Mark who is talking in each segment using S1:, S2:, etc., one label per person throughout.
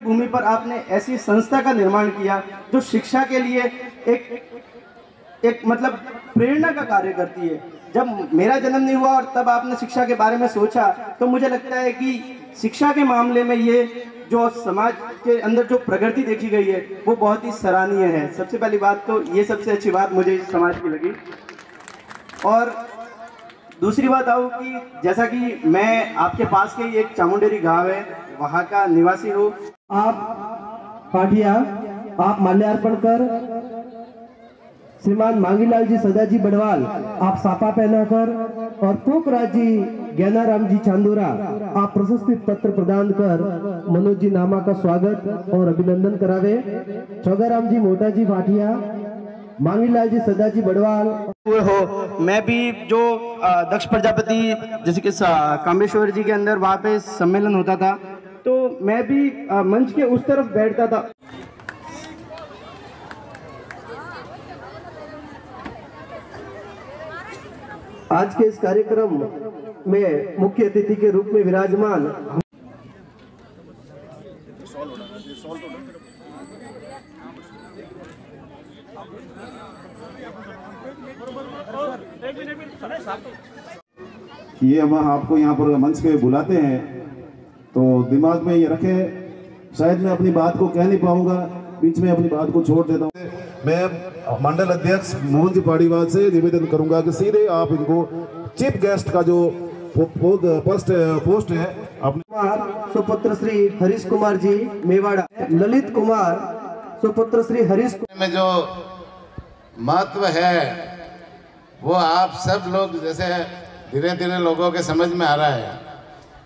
S1: भूमि पर आपने ऐसी संस्था का निर्माण किया जो शिक्षा के लिए एक मतलब प्रेरणा का कार्य करती है। जब मेरा जन्म नहीं हुआ और तब आपने शिक्षा के बारे में सोचा, तो मुझे लगता है कि शिक्षा के मामले में ये जो समाज के अंदर जो प्रगति देखी गई है वो बहुत ही सराहनीय है। सबसे पहली बात तो ये सबसे अच्छी बात मुझे इस समाज की लगी। और दूसरी बात आऊँ कि जैसा कि मैं आपके पास के ही एक चामुंडेरी गांव है वहाँ का निवासी हूँ।
S2: आप पाठिया, आप माल्यार्पण कर श्रीमान मांगीलाल जी सदाजी बड़वाल आप सापा पहनाकर और पोखराज जी ज्ञानाराम जी चांदोरा आप प्रशस्ति पत्र प्रदान कर मनोज जी नामा का स्वागत और अभिनंदन करावे। चौगाराम जी मोटा जी पाठिया, मांगीलाल जी सदाजी बड़वाल
S1: हुए हो। मैं भी जो दक्ष प्रजापति जैसे कि कामेश्वर जी के अंदर वहाँ पे सम्मेलन होता था, तो मैं भी मंच के उस तरफ बैठता था।
S2: आज के इस कार्यक्रम में मुख्य अतिथि के रूप में विराजमान
S3: ये हम आपको यहाँ पर मंच पे बुलाते हैं तो दिमाग में ये रखें। शायद मैं अपनी बात को कह नहीं पाऊंगा, बीच में अपनी बात को छोड़ देता हूँ। मैं मंडल अध्यक्ष मोहन जी पाड़ीवाल से निवेदन करूंगा कि सीधे आप इनको चीफ गेस्ट का जो पोस्ट है
S2: अपने सुपुत्र श्री हरीश कुमार जी मेवाड़ा, ललित कुमार सुपुत्र श्री हरीश
S4: में जो महत्व है वो आप सब लोग जैसे धीरे धीरे लोगों के समझ में आ रहा है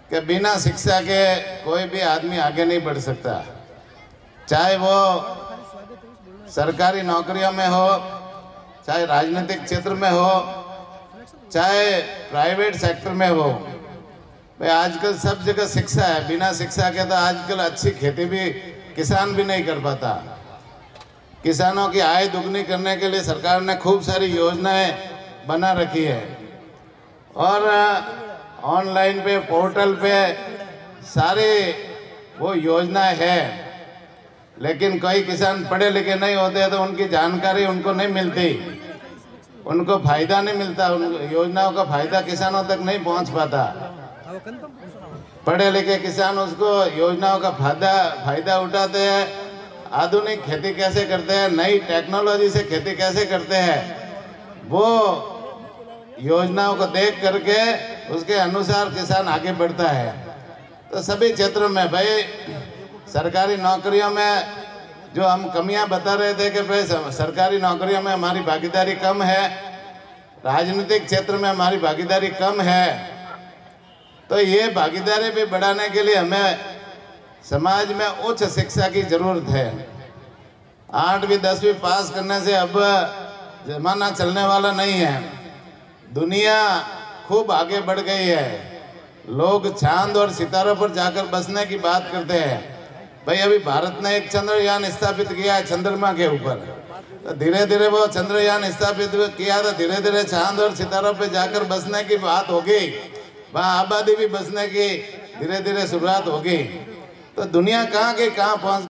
S4: कि बिना शिक्षा के कोई भी आदमी आगे नहीं बढ़ सकता, चाहे वो सरकारी नौकरियों में हो, चाहे राजनीतिक क्षेत्र में हो, चाहे प्राइवेट सेक्टर में हो। भाई आजकल सब जगह शिक्षा है, बिना शिक्षा के तो आजकल अच्छी खेती भी किसान भी नहीं कर पाता। किसानों की आय दुगनी करने के लिए सरकार ने खूब सारी योजनाएं बना रखी है और ऑनलाइन पे पोर्टल पे सारी वो योजनाएं है, लेकिन कई किसान पढ़े लिखे नहीं होते तो उनकी जानकारी उनको नहीं मिलती, उनको फायदा नहीं मिलता, उन योजनाओं का फायदा किसानों तक नहीं पहुंच पाता। पढ़े लिखे किसान उसको योजनाओं का फायदा उठाते हैं, आधुनिक खेती कैसे करते हैं, नई टेक्नोलॉजी से खेती कैसे करते हैं, वो योजनाओं को देख करके उसके अनुसार किसान आगे बढ़ता है। तो सभी क्षेत्रों में भाई सरकारी नौकरियों में जो हम कमियां बता रहे थे कि भाई सरकारी नौकरियों में हमारी भागीदारी कम है, राजनीतिक क्षेत्र में हमारी भागीदारी कम है, तो ये भागीदारी भी बढ़ाने के लिए हमें समाज में उच्च शिक्षा की जरूरत है। 8वीं 10वीं पास करने से अब जमाना चलने वाला नहीं है, दुनिया खूब आगे बढ़ गई है, लोग चांद और सितारों पर जाकर बसने की बात करते हैं। भाई अभी भारत ने एक चंद्रयान स्थापित किया है चंद्रमा के ऊपर, तो धीरे धीरे वो चंद्रयान स्थापित किया तो धीरे धीरे चांद और सितारों पर जाकर बसने की बात होगी, वहाँ आबादी भी बसने की धीरे धीरे शुरुआत होगी। तो दुनिया कहाँ की कहाँ पहुँच